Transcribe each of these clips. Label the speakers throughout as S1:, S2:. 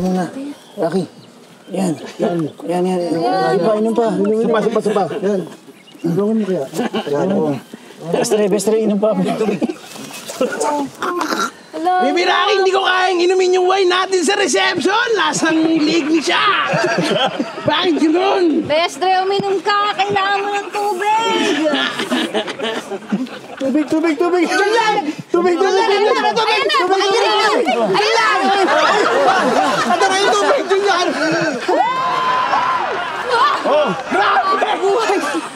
S1: ka muna. Rocky. Yan. Inom pa. Sapa. Yan. Tulungan mo kaya. Bestre, inom pa.
S2: Baby Rocky, hindi ko kayang inumin yung wine natin sa reception. Lasang lig ni siya. Bakit gano'n?
S3: Bestre, uminom ka. Kailangan mo ng tubig.
S1: Tubig! Tubig! Ata na yung tubig, Julian!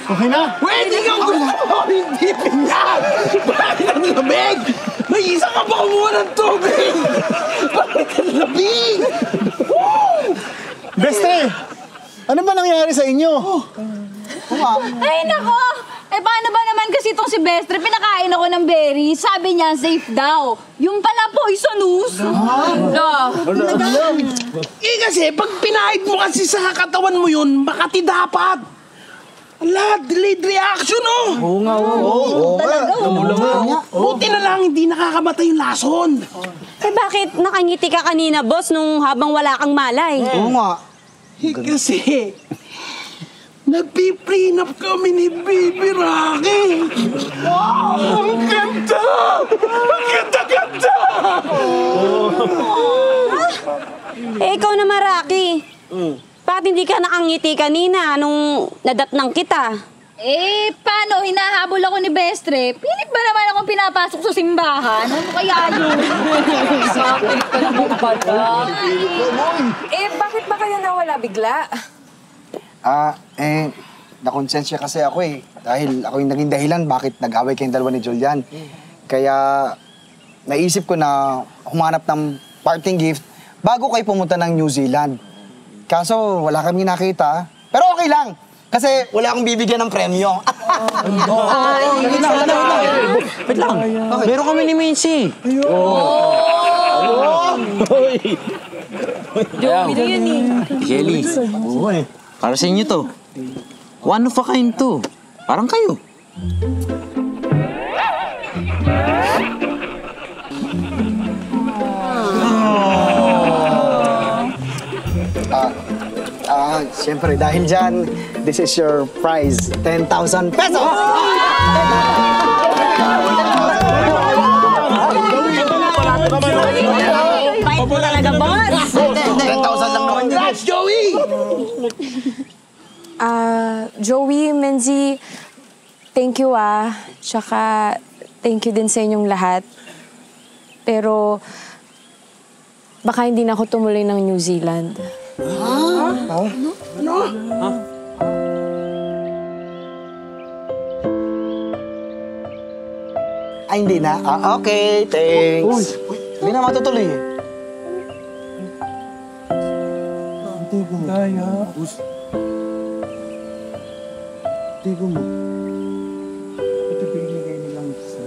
S1: Okay na?
S2: Pwede kang gusto! Hindi pinyan! Bakit ang lamig? May isa ka pa kumuha ng tubig! Bakit ang lamig?
S1: Bestre! Ano ba nangyari sa inyo?
S3: Ay, nako! Paano ba naman kasi itong si Bestre? Pinakain ako ng berry. Sabi niya, safe daw. Yung pala poisonous.
S2: Kasi pag pinahid mo kasi sa katawan mo yun, makati dapat. Ala, delayed reaction, oh!
S1: Oo nga.
S3: Talaga,
S2: Buti na lang hindi nakakamatay yung lason.
S4: Bakit nakangiti ka kanina, boss, nung habang wala kang malay?
S1: Oo nga.
S2: Kasi, nagpi-prenup kami ni Baby Rocky. Wow! Ang ganda! Ang ganda-ganda!
S4: Ikaw naman, Rocky. Bakit hindi ka nakangiti kanina nung nadatnang kita?
S3: Paano? Hinahabol ako ni Bestre. Pilit ba naman akong pinapasok sa simbahan? Ano kaya yun?
S5: Sakit ka naman pala. Bakit ba kayo nawala bigla?
S6: Nakonsensya kasi ako eh. Dahil ako yung naging dahilan bakit nag-away kayong dalawa ni Julian. Kaya naisip ko na humanap ng parting gift bago kayo pumunta ng New Zealand. Kaso wala kami nakita. Pero okay lang. Kasi wala akong bibigyan ng premyo.
S7: Wait lang. Meron kami ni Macy.
S5: Joey na yun eh.
S7: Kelly. Para sa inyo to. One of a kind to. Parang kayo.
S6: Siyempre, dahil dyan, this is your prize, 10,000 pesos!
S4: Bait mo talaga, boss!
S6: 10,000 lang naman.
S2: Congrats, Joey!
S5: Joey, Menzi, thank you Tsaka, thank you din sa inyong lahat. Pero, baka hindi na ako tumuloy ng New Zealand.
S6: Ay, hindi na? Okay, thanks. Hindi na matutuloy eh.
S1: Tigo mo. Ito binigay nilang sa...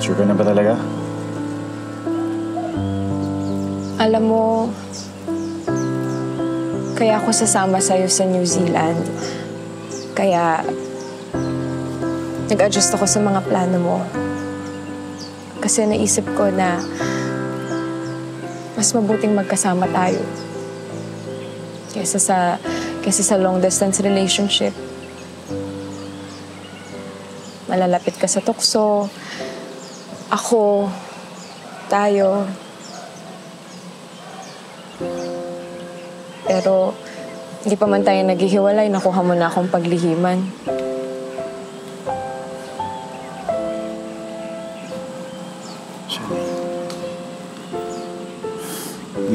S1: Sure ka na ba talaga?
S5: Alam mo, kaya ako sasama sa'yo sa New Zealand. Kaya, nag-adjust ako sa mga plano mo. Kasi naisip ko na mas mabuting magkasama tayo. Kesa sa long-distance relationship. Malalapit ka sa tukso. Ako, tayo. Pero, hindi pa man tayo naghihiwalay, nakuha mo na akong paglihiman.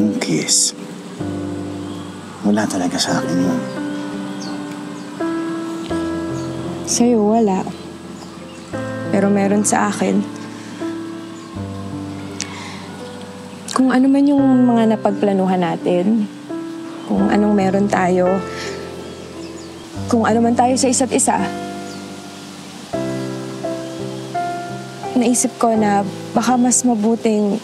S1: Yung kiss, wala talaga sa akin yun.
S5: Sa'yo, wala. Pero meron sa akin. Kung ano man yung mga napagplanuhan natin, kung anong meron tayo, kung ano man tayo sa isa't isa, naisip ko na baka mas mabuting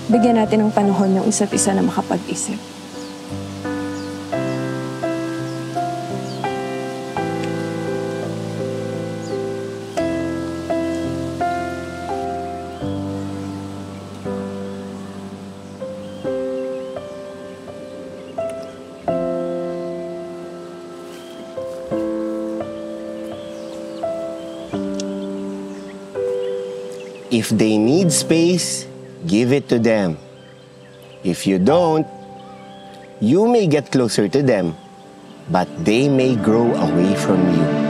S5: bigyan natin ng panahon yung isa't isa na makapag-isip.
S8: If they need space, give it to them. If you don't, you may get closer to them, but they may grow away from you.